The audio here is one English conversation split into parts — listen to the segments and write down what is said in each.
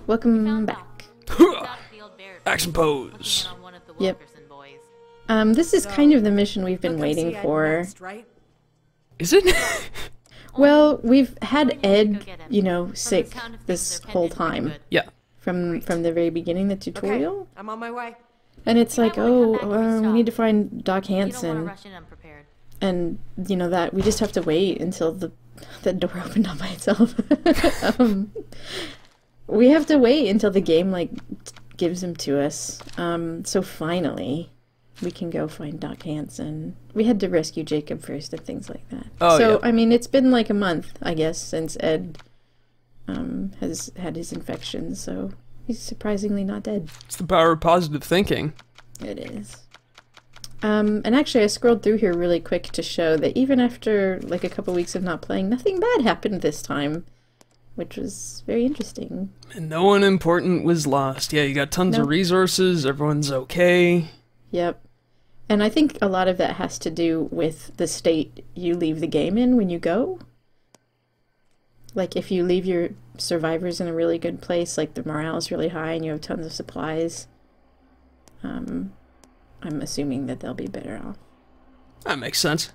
Welcome back. Action pose. Yep. This is kind of the mission we've been waiting for. Is it? Well, we've had Ed, you know, sick this whole time. Yeah. From the very beginning, the tutorial. Okay, I'm on my way. And it's like, oh, we need to find Doc Hansen. And, you know, that we just have to wait until the door opened up by itself. We have to wait until the game, like, gives him to us. So finally, we can go find Doc Hansen. We had to rescue Jacob first and things like that. Oh, so, yeah. I mean, it's been like a month, I guess, since Ed has had his infection, so he's surprisingly not dead. It's the power of positive thinking. It is. And actually I scrolled through here really quick to show that even after like a couple weeks of not playing, nothing bad happened this time, which was very interesting. And no one important was lost. Yeah, you got tons of resources, everyone's okay. Yep. And I think a lot of that has to do with the state you leave the game in when you go. Like if you leave your survivors in a really good place, like the morale is really high and you have tons of supplies, I'm assuming that they'll be better off. That makes sense.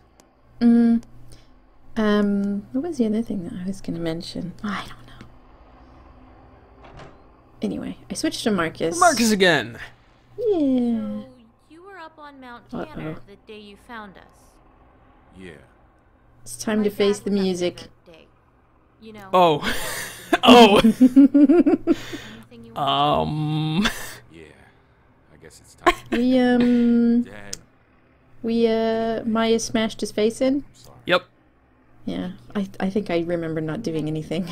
What was the other thing that I was going to mention? I don't know. Anyway, I switched to Marcus. Marcus again! Yeah. So, you were up on Mount Tanner the day you found us. Yeah. It's time to face the music. You know, Oh. Oh! Yeah. I guess it's time. Dad. Maya smashed his face in? Yep. Yeah, I think I remember not doing anything.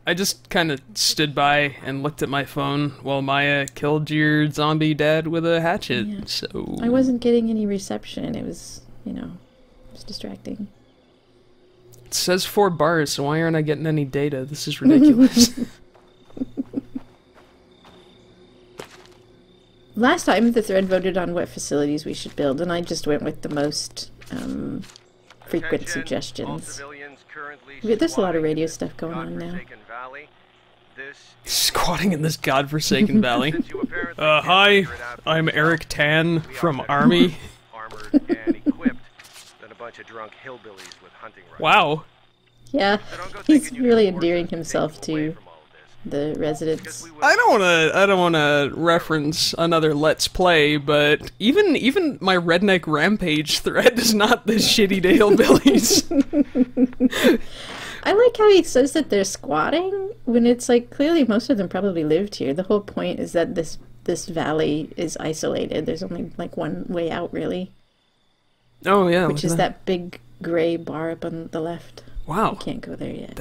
I just kind of stood by and looked at my phone while Maya killed your zombie dad with a hatchet, Yeah. so... I wasn't getting any reception. It was, you know, it was distracting. It says 4 bars, so why aren't I getting any data? This is ridiculous. Last time the thread voted on what facilities we should build, and I just went with the most frequent suggestions. There's a lot of radio stuff going on now. Squatting in this godforsaken valley. Hi, I'm Eric Tan from Army. Wow. Yeah, he's really endearing himself to the residents. I don't wanna reference another Let's Play, but even my redneck rampage thread is not this shitty to hillbillies. I like how he says that they're squatting when it's like clearly most of them probably lived here. The whole point is that this valley is isolated. There's only like one way out really. Oh yeah, which is that big gray bar up on the left. Wow. You can't go there yet.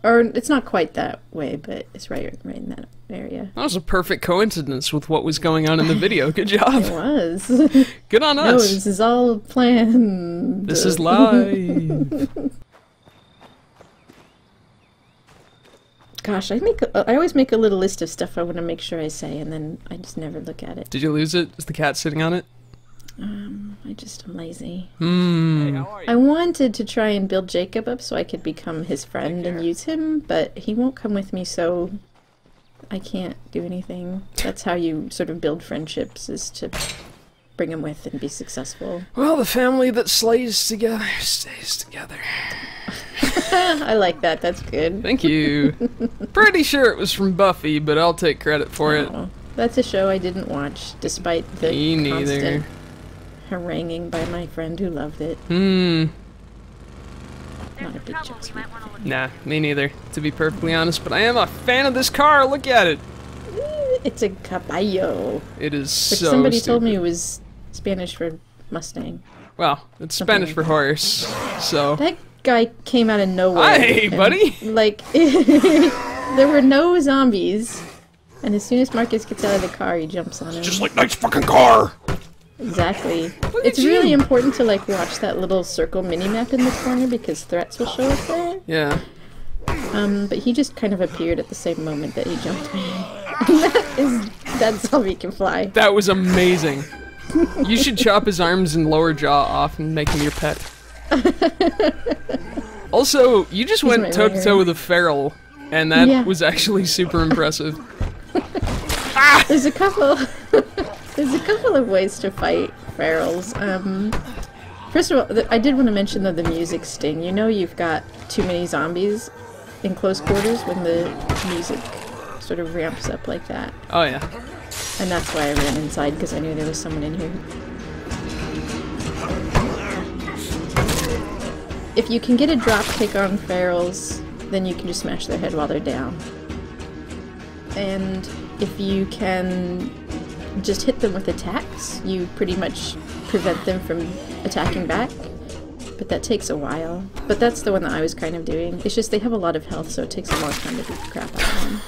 Or it's not quite that way, but it's right in that area. That was a perfect coincidence with what was going on in the video. Good job. It was. Good on us. No, this is all planned. This is live. Gosh, I always make a little list of stuff I want to make sure I say, and then I just never look at it. Did you lose it? Is the cat sitting on it? I'm lazy. Hmm. Hey, how are you? I wanted to try and build Jacob up so I could become his friend and use him, but he won't come with me, so I can't do anything. That's how you sort of build friendships, is to bring him with and be successful. Well, the family that slays together stays together. I like that. That's good. Thank you. Pretty sure it was from Buffy, but I'll take credit for it. That's a show I didn't watch, despite the Me neither. constant haranguing by my friend who loved it. Hmm. Not a big Joss fan. Nah, me neither, to be perfectly honest, but I am a fan of this car. Look at it. It's a caballo. It is Which so somebody stupid. told me was Spanish for Mustang. Well, it's Spanish for horse, so... That guy came out of nowhere. Hey, and, buddy! Like, there were no zombies, and as soon as Marcus gets out of the car, he jumps on him. Just like, nice fucking car! Exactly. Look It's at really you. important to, like, watch that little circle mini-map in the corner, because threats will show up there. Yeah. But he just kind of appeared at the same moment that he jumped me. That zombie can fly. That was amazing. You should chop his arms and lower jaw off and make him your pet. Also, you just went toe-to-toe with a feral And that Yeah. was actually super impressive. There's a couple. There's a couple of ways to fight ferals. First of all, I did want to mention though the music sting. You know you've got too many zombies in close quarters when the music sort of ramps up like that. Oh yeah. And that's why I ran inside, because I knew there was someone in here. If you can get a drop kick on ferals, then you can just smash their head while they're down. And if you can just hit them with attacks, you pretty much prevent them from attacking back. But that takes a while. But that's the one that I was kind of doing. It's just they have a lot of health, so it takes a long time to beat the crap out of them.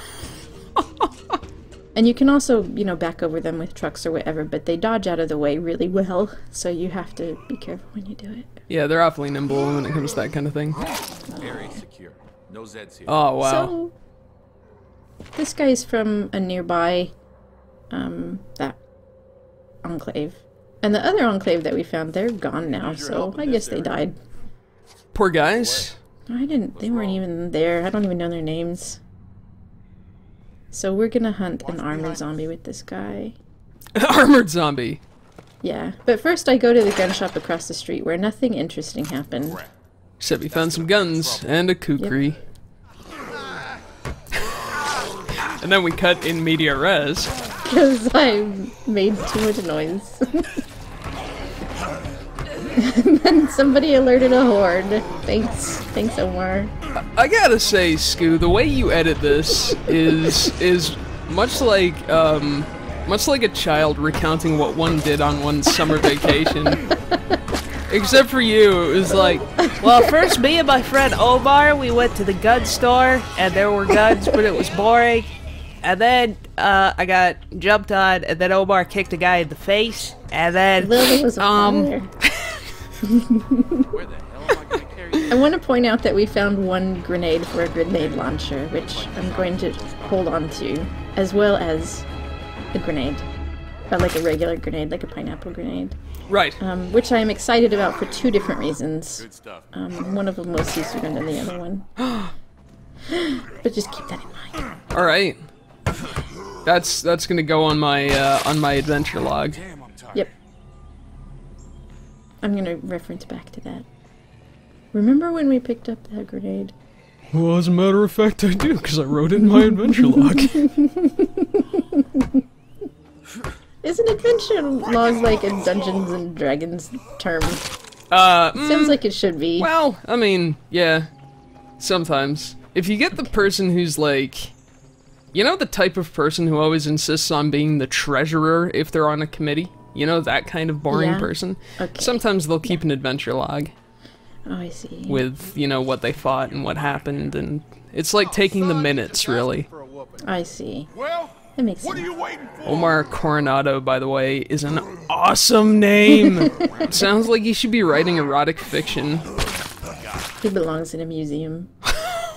And you can also, you know, back over them with trucks or whatever, but they dodge out of the way really well, so you have to be careful when you do it. Yeah, they're awfully nimble when it comes to that kind of thing. Area secure. No Zeds here. Oh, wow. So, this guy's from a nearby, that enclave. And the other enclave that we found, they're gone now, so I guess they died. Poor guys. They weren't even there. I don't even know their names. So we're gonna hunt an armored zombie with this guy. Armored zombie. Yeah, but first I go to the gun shop across the street where nothing interesting happened. Except we found some guns and a kukri. And then we cut in media res. Because I made too much noise. And then somebody alerted a horde. Thanks Omar. I gotta say, Scoo, the way you edit this is much like a child recounting what one did on one's summer vacation. Except for you, it was like, Well, first me and my friend Omar, we went to the gun store, and there were guns, but it was boring. And then I got jumped on, and then Omar kicked a guy in the face, and then Lily was on fire. Where the hell am I gonna carry this? I want to point out that we found one grenade for a grenade launcher, which I'm going to hold on to, as well as a grenade. Like a regular grenade, like a pineapple grenade. right. Which I am excited about for two different reasons. Good stuff. One of them was sooner than the other one. But just keep that in mind. All right. That's gonna go on my adventure log. Damn, I'm tired. Yep. I'm gonna reference back to that. Remember when we picked up that grenade? Well, as a matter of fact, I do, because I wrote it in my adventure log. Is an adventure log like a Dungeons and Dragons term? Mm, Sounds like it should be. well, I mean, yeah. Sometimes. If you get the person who's like... You know the type of person who always insists on being the treasurer if they're on a committee? You know, that kind of boring Yeah. person? Okay. Sometimes they'll keep an adventure log Oh, I see. with, you know, what they fought and what happened, and it's like taking the minutes, really. I see. Well, That makes what are sense. you waiting for? Omar Coronado, by the way, is an awesome name! It sounds like he should be writing erotic fiction. He belongs in a museum.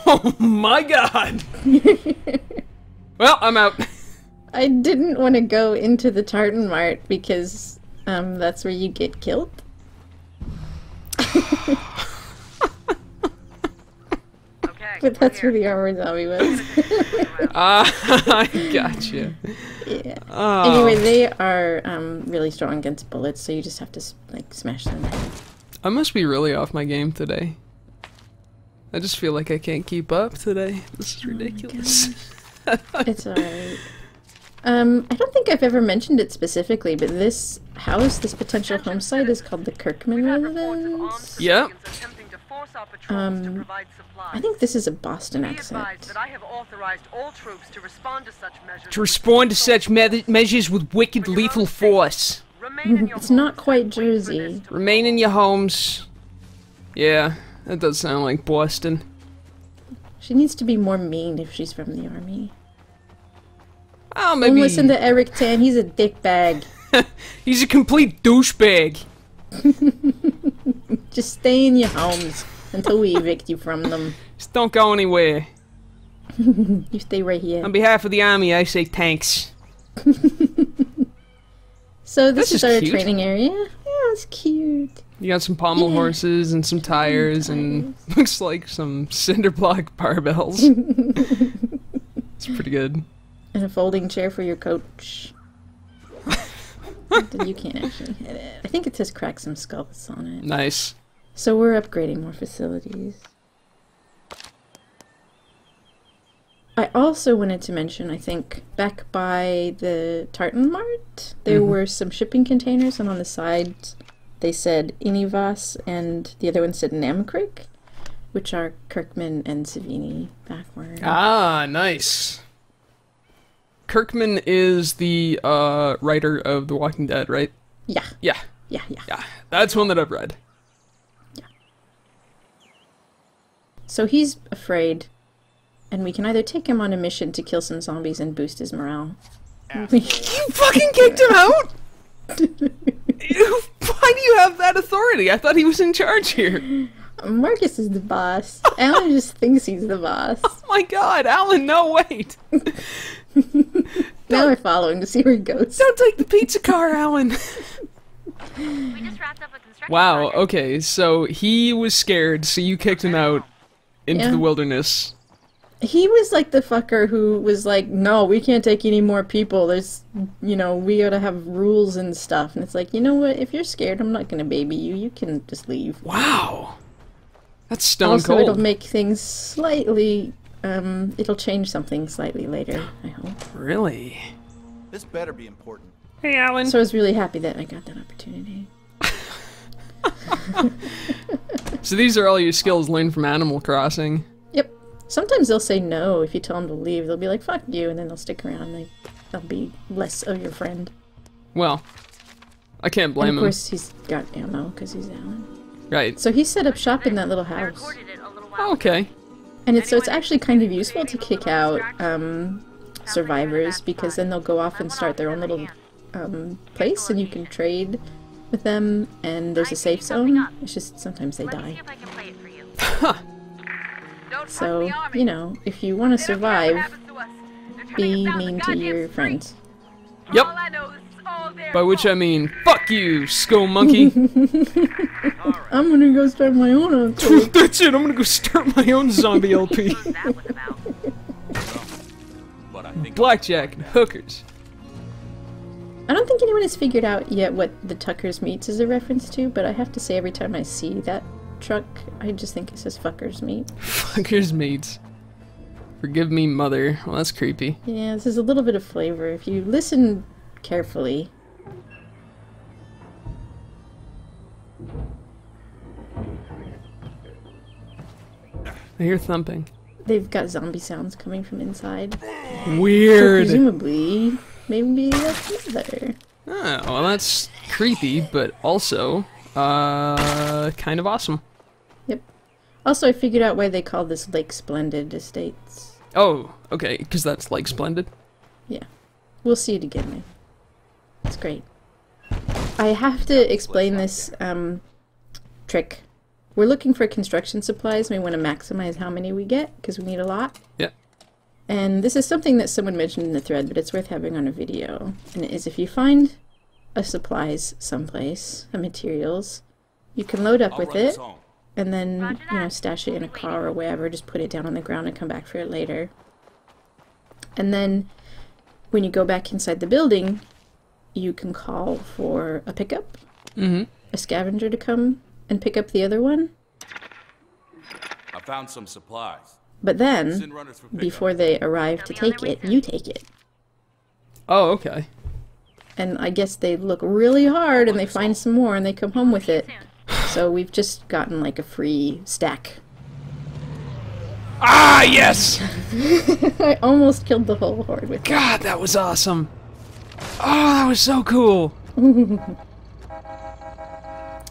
Oh my god! Well, I'm out. I didn't want to go into the Tartan Mart because that's where you get killed. But that's where the armored zombie was. I gotcha. Yeah. Oh. Anyway, they are really strong against bullets, so you just have to like smash them. I must be really off my game today. I just feel like I can't keep up today. This is ridiculous. It's alright. I don't think I've ever mentioned it specifically, but this house, this potential home site, is called the Kirkman residence. Yep. I think this is a Boston accent. to respond to such measures with wicked lethal force. It's not quite Jersey. Remain in your homes. Yeah, that does sound like Boston. She needs to be more mean if she's from the army. Oh, Don't maybe listen to Eric Tan, he's a dickbag. he's a complete douchebag. Just stay in your homes until we evict you from them. Just don't go anywhere. You stay right here. On behalf of the army, I say thanks. So this This is is our cute. training area. Yeah, it's cute. You got some pommel horses and some tires and looks like some cinder block barbells. It's pretty good. And a folding chair for your coach. You can't actually hit it. I think it says crack some skulls on it. Nice. So we're upgrading more facilities. I also wanted to mention, I think, back by the Tartan Mart, there were some shipping containers, and on the sides they said Inivas, and the other one said Namkrik, which are Kirkman and Savini backward. Ah, nice. Kirkman is the writer of The Walking Dead, right? Yeah. Yeah. Yeah. Yeah. That's one that I've read. Yeah. So he's afraid, and we can either take him on a mission to kill some zombies and boost his morale. You fucking kicked him out? Why do you have that authority? I thought he was in charge here. Marcus is the boss. Alan just thinks he's the boss. Oh my god, Alan, no, wait. Now we're following to see where he goes. Don't take the pizza car, Alan. We just wrapped up a construction Wow, project. okay, so he was scared, so you kicked him out into Yeah. the wilderness. He was like the fucker who was like, no, we can't take any more people. There's, you know, we gotta have rules and stuff. And it's like, you know what? If you're scared, I'm not gonna baby you. You can just leave. Wow. That's stone Also, cold. it'll make things slightly, it'll change something slightly later, I hope. Really? This better be important. Hey, Alan. So I was really happy that I got that opportunity. So these are all your skills learned from Animal Crossing. Yep. Sometimes they'll say no if you tell them to leave. They'll be like, fuck you, and then they'll stick around. They'll be less of your friend. Well, I can't blame And of him. course, he's got ammo, because he's Alan. Right. So he set up shop in that little I house. recorded it a little while Oh, okay. And it's actually kind of useful to kick out survivors, because then they'll go off and start their own little place, and you can trade with them, and there's a safe zone. It's just sometimes they Let me die. see if I can play it for you. So, you know, if you want to survive, be mean to your friends. Yep. By which I mean, fuck you, skull monkey. I'm gonna go start my own uncle. That's it, I'm gonna go start my own zombie LP. That was about. But I think Blackjack and hookers. I don't think anyone has figured out yet what the Tucker's Meats is a reference to, but I have to say every time I see that truck, I just think it says Fucker's Meat. Fuckers mates. Forgive me, mother. Well, that's creepy. Yeah, this is a little bit of flavor. If you listen carefully. I hear thumping. They've got zombie sounds coming from inside. So Weird. presumably, maybe that's mother. Oh, well, that's creepy, but also, kind of awesome. Yep. Also, I figured out why they call this Lake Splendid Estates. Oh, okay, because that's like splendid. Yeah. We'll see it again, maybe. It's great. I have to explain this trick. We're looking for construction supplies, and we want to maximize how many we get, because we need a lot. Yeah. And this is something that someone mentioned in the thread, but it's worth having on a video. And it is, if you find a supplies someplace, a materials, you can load up I'll with run it, this home. and then, you know, stash it in a car or wherever, just put it down on the ground and come back for it later. And then, when you go back inside the building, you can call for a pickup, Mm-hmm. a scavenger to come and pick up the other one. I found some supplies. But then, Send runners for pickup. before they arrive to take it, you take it. Oh, okay. And I guess they look really hard and they find some more and they come home with it. So we've just gotten like a free stack. Ah, yes! I almost killed the whole horde with it. God, that was awesome. Oh, that was so cool.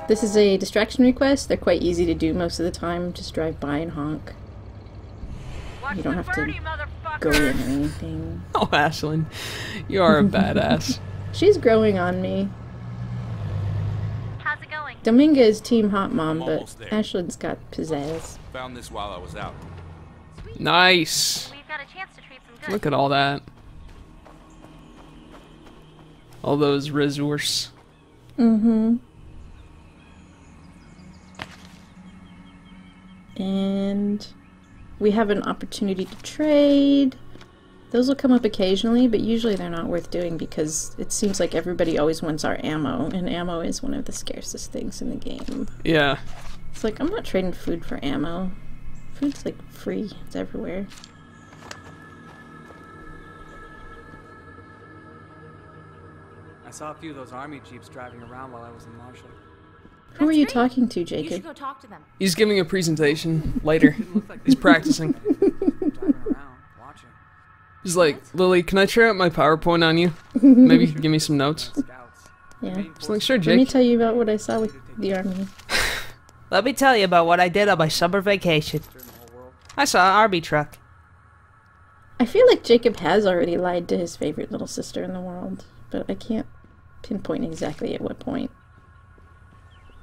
This is a distraction request. They're quite easy to do most of the time. Just drive by and honk. You don't have to go in or anything. Oh, Ashlyn, you are a badass. She's growing on me. How's it going? Dominga is Team Hot Mom, but Almost there. Ashlyn's got pizzazz. Found this while I was out. Nice. We've got a chance to treat some good. Look at all that. All those resources. Mm-hmm. And we have an opportunity to trade. Those will come up occasionally, but usually they're not worth doing because it seems like everybody always wants our ammo, and ammo is one of the scarcest things in the game. Yeah. It's like, I'm not trading food for ammo. Food's like free. It's everywhere. I saw a few of those army jeeps driving around while I was in Marshall. Who are you great. talking to, You should Jacob? go talk to them. He's giving a presentation later. He's practicing. Driving around, watching. He's like, Lily, can I try out my PowerPoint on you? Maybe you can give me some notes. Scouts. Yeah. He's like, sure, Let me Jake. tell you about what I saw with the army. Let me tell you about what I did on my summer vacation. During the whole world. I saw an army truck. I feel like Jacob has already lied to his favorite little sister in the world, but I can't pinpoint exactly at what point.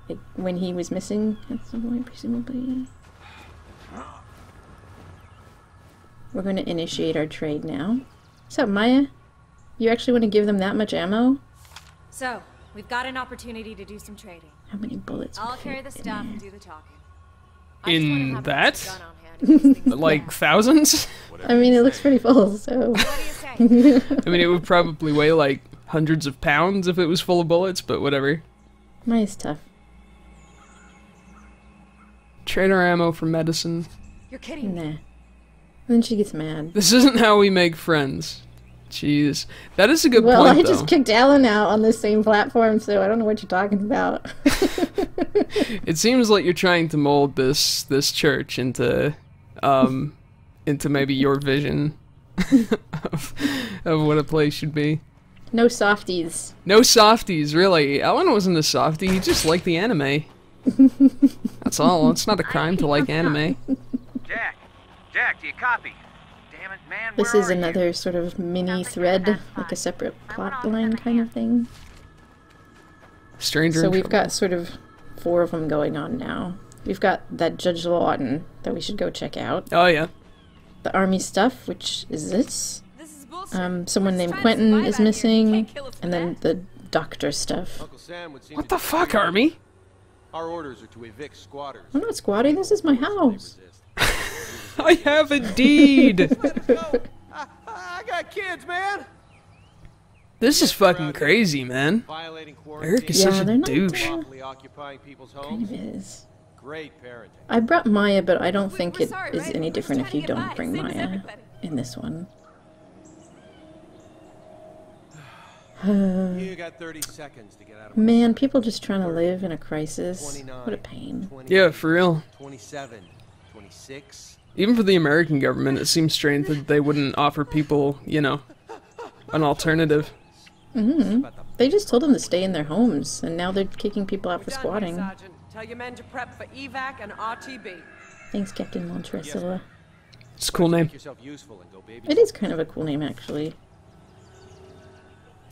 Like, when he was missing at some point, presumably. We're going to initiate our trade now. What's up, Maya? You actually want to give them that much ammo? So, we've got an opportunity to do some trading. How many bullets? I'll would carry the fit in stuff there? and do the talking. In that? Gun on hand in case things Like thousands? I mean, it looks pretty full, so... What do you say? I mean, it would probably weigh like hundreds of pounds if it was full of bullets, but whatever. Maya's tough. Trade our ammo for medicine. You're kidding me. Nah. Then she gets mad. This isn't how we make friends. Jeez. That is a good Well, point, I though. just kicked Alan out on the same platform, so I don't know what you're talking about. It seems like you're trying to mold this church into maybe your vision of what a place should be. No softies. No softies, really. Alan wasn't a softie, he just liked the anime. That's all. It's not a crime to like anime. Jack, do you copy? Damn it, man, This where is are you? another sort of mini thread, like a separate plot line kind of thing. Stranger So in we've trouble. got sort of 4 of them going on now. We've got that Judge Lawton that we should go check out. Oh, yeah. The army stuff, which is this. This is bullshit. Someone named Quentin is missing. And then the doctor stuff. Uncle Sam would seem What to the fuck, Army? Our orders are to evict squatters. I'm not squatting, this is my house. I have indeed! I got kids, man. This is fucking crazy, man. Violating Eric is Yeah, such a they're not, douche. lawfully occupying people's Kind homes. of is. Great parenting. I brought Maya, but I don't think we're it sorry, is right? any We're different just if you trying to don't get bring by, same as Maya everybody. in this one. You got 30 seconds to get out of my Man, sight. people just trying to live in a crisis. 29, What a pain. 20, Yeah, for real. 27, 26. Even for the American government, it seems strange that they wouldn't offer people, you know, an alternative. They just told them to stay in their homes, and now they're kicking people out for squatting. Sergeant. Tell your men to prep for evac and RTB. Thanks, Captain Montresilla. It's a cool name. Make yourself useful and go baby. It is kind of a cool name, actually.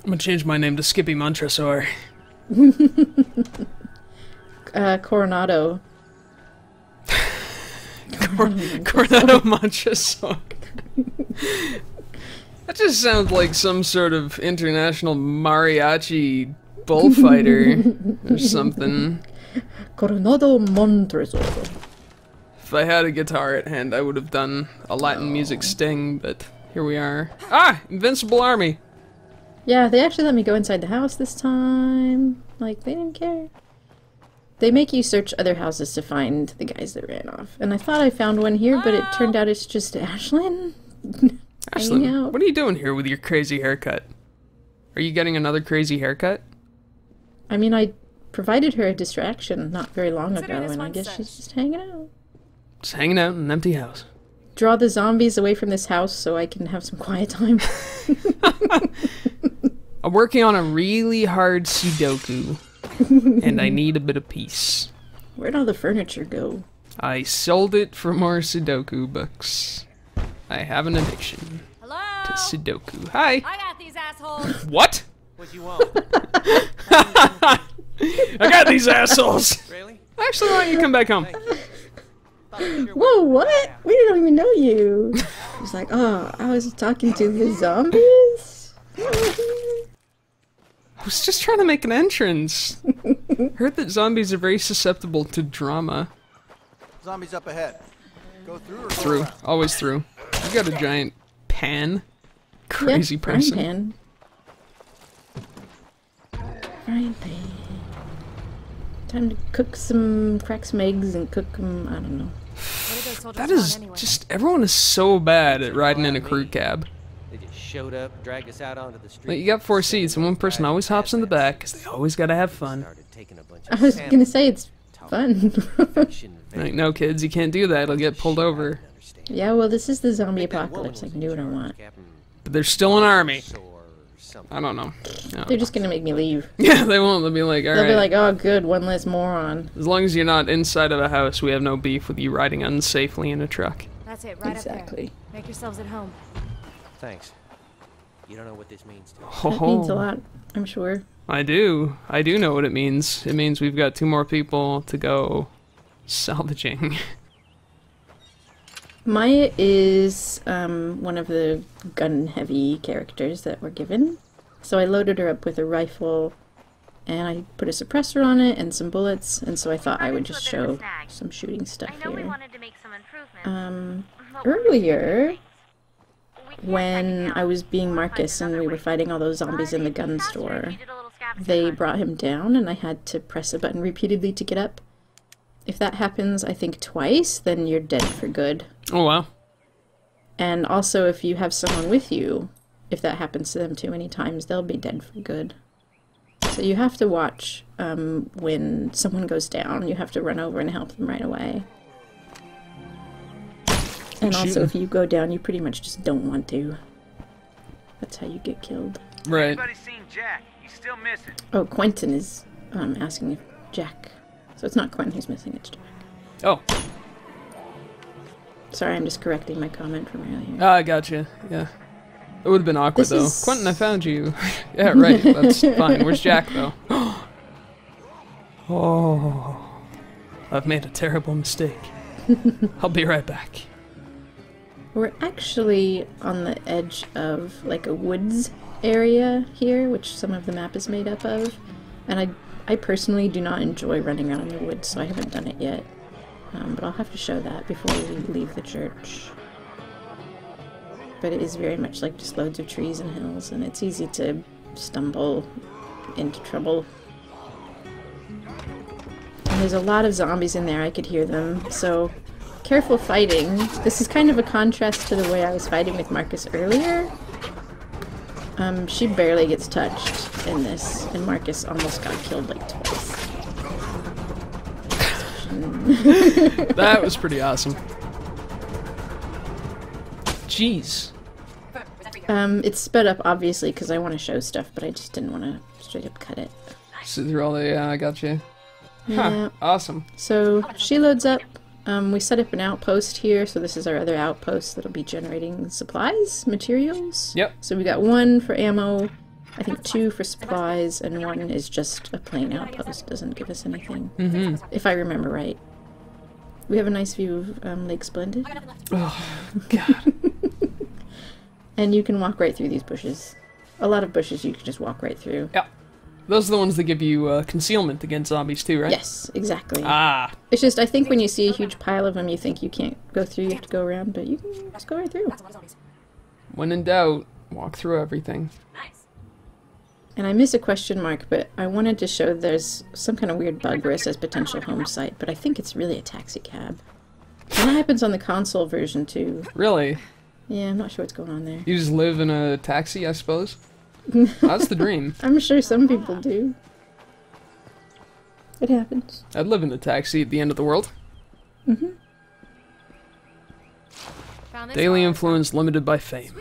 I'm gonna change my name to Skippy Montresor. Coronado. Coronado Montresor. That just sounds like some sort of international mariachi bullfighter or something. Coronado Montresor. If I had a guitar at hand, I would have done a Latin music sting, but here we are. Ah! Invincible Army! Yeah, they actually let me go inside the house this time. Like, they didn't care. They make you search other houses to find the guys that ran off. And I thought I found one here, but it turned out it's just Ashlyn. Hanging Ashlyn, out. what are you doing here with your crazy haircut? Are you getting another crazy haircut? I mean, I provided her a distraction not very long Consider ago, this and I one guess set. she's just hanging out. Just hanging out in an empty house. Draw the zombies away from this house so I can have some quiet time. I'm working on a really hard Sudoku, and I need a bit of peace. Where'd all the furniture go? I sold it for more Sudoku books. I have an addiction Hello? to Sudoku. Hi! I got these assholes. What? What you want? I got these assholes! Really? Actually, why don't you come back home? Whoa, what? We don't even know you. He's like, oh, I was talking to the zombies? I was just trying to make an entrance. Heard that zombies are very susceptible to drama. Zombies up ahead. Go through or go Through. around? Always through. You got a giant pan. Crazy Yep, frying person. pan. Frying pan. Time to crack some eggs and cook them, I don't know. That is just, everyone is so bad at riding in a crew cab. They just showed up, dragged us out onto the street. Like, you got 4 seats, and one person always hops in the back, because they always gotta have fun. Started taking a bunch I of was gonna say it's fun. Like, no kids, you can't do that, it'll get pulled over. Yeah, well, this is the zombie apocalypse. I can do what I want. But there's still an army. I don't know. No. They're just gonna make me leave. Yeah, they won't. They'll be like, They'll alright. be like, oh, good, one less moron. As long as you're not inside of a house, we have no beef with you riding unsafely in a truck. That's it, right Exactly. up there. Make yourselves at home. Thanks. You don't know what this means to me. Oh, That means a lot, I'm sure. I do. I do know what it means. It means we've got 2 more people to go salvaging. Maya is one of the gun-heavy characters that we're given. So I loaded her up with a rifle, and I put a suppressor on it and some bullets, and so I thought I would just show some shooting stuff I know we here. wanted to make some improvements. but Earlier, we can't when find I out. was being Or find Marcus and another we were way. fighting all those zombies But in the it'd be gun faster if store, you did a little scavenger they hunt. brought him down, and I had to press a button repeatedly to get up. If that happens, I think twice, then you're dead for good. Oh, wow. And also, if you have someone with you, if that happens to them too many times, they'll be dead for good. So you have to watch when someone goes down. You have to run over and help them right away. And also, if you go down, you pretty much just don't want to. That's how you get killed. Right. Anybody seen Jack? He's still missing. Oh, Quentin is asking if Jack. So it's not Quentin who's missing, it's Jack. Oh. Sorry, I'm just correcting my comment from earlier. Ah, I gotcha. Yeah. It would have been awkward, This though. is- Quentin, I found you. Yeah, right. That's fine. Where's Jack, though? Oh. I've made a terrible mistake. I'll be right back. We're actually on the edge of like a woods area here, which some of the map is made up of. And I personally do not enjoy running around in the woods, so I haven't done it yet. But I'll have to show that before we leave the church. But it is very much like just loads of trees and hills, and it's easy to stumble into trouble. And there's a lot of zombies in there, I could hear them, so careful fighting. This is kind of a contrast to the way I was fighting with Marcus earlier. She barely gets touched in this, and Marcus almost got killed like twice. That was pretty awesome. Jeez. It's sped up obviously because I want to show stuff, but I just didn't want to straight up cut it. Sit through all the, yeah, I got you. Yeah. Huh, awesome. So she loads up. We set up an outpost here, so this is our other outpost that'll be generating supplies, materials. Yep. So we got 1 for ammo, I think 2 for supplies, and 1 is just a plain outpost. Doesn't give us anything, if I remember right. We have a nice view of Lake Splendid. Oh, God. And you can walk right through these bushes. A lot of bushes you can just walk right through. Yeah. Those are the ones that give you concealment against zombies too, right? Yes, exactly. Ah. It's just, I think when you see a huge pile of them, you think you can't go through, you have to go around, but you can just go right through. When in doubt, walk through everything. And I miss a question mark, but I wanted to show there's some kind of weird bug where it says potential home site, but I think it's really a taxi cab. And that happens on the console version too. Really? Yeah, I'm not sure what's going on there. You just live in a taxi, I suppose? That's the dream. I'm sure some people do. It happens. I'd live in a taxi at the end of the world. Found this Daily one. influence limited by fame.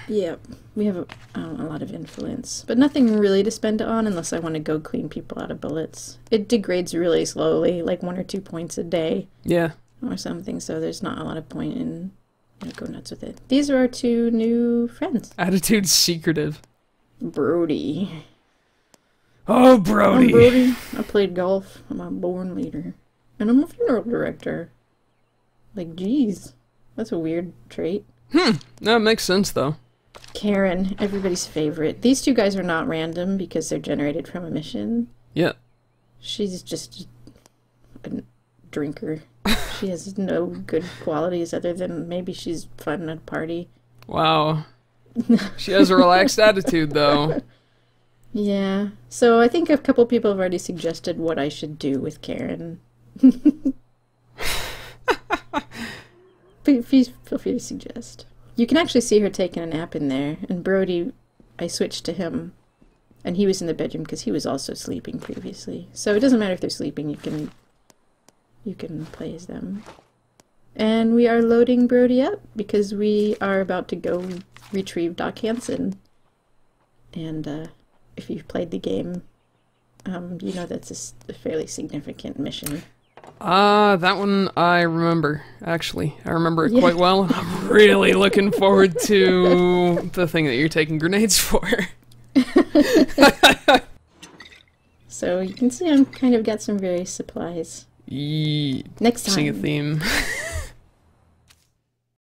Yep. We have a lot of influence, but nothing really to spend it on unless I want to go clean people out of bullets. It degrades really slowly, like 1 or 2 points a day Yeah. or something, so there's not a lot of point in go nuts with it. These are our 2 new friends. Attitude's secretive. Brody. Oh, I'm Brody. Brody. I played golf. I'm a born leader. And I'm a funeral director. Like, geez. That's a weird trait. No, it makes sense, though. Karen, everybody's favorite. These 2 guys are not random because they're generated from a mission. Yeah. She's just a drinker. She has no good qualities other than maybe she's fun at a party. Wow. She has a relaxed attitude, though. Yeah. So I think a couple people have already suggested what I should do with Karen. Feel free to suggest. You can actually see her taking a nap in there, and Brody, I switched to him, and he was in the bedroom because he was also sleeping previously. So it doesn't matter if they're sleeping, you can play as them. And we are loading Brody up because we are about to go retrieve Doc Hansen. And if you've played the game, you know that's a fairly significant mission. That one I remember, actually. I remember it quite well, and I'm really looking forward to the thing that you're taking grenades for. So you can see I'm kind of got some various supplies. Next time. Sing a theme.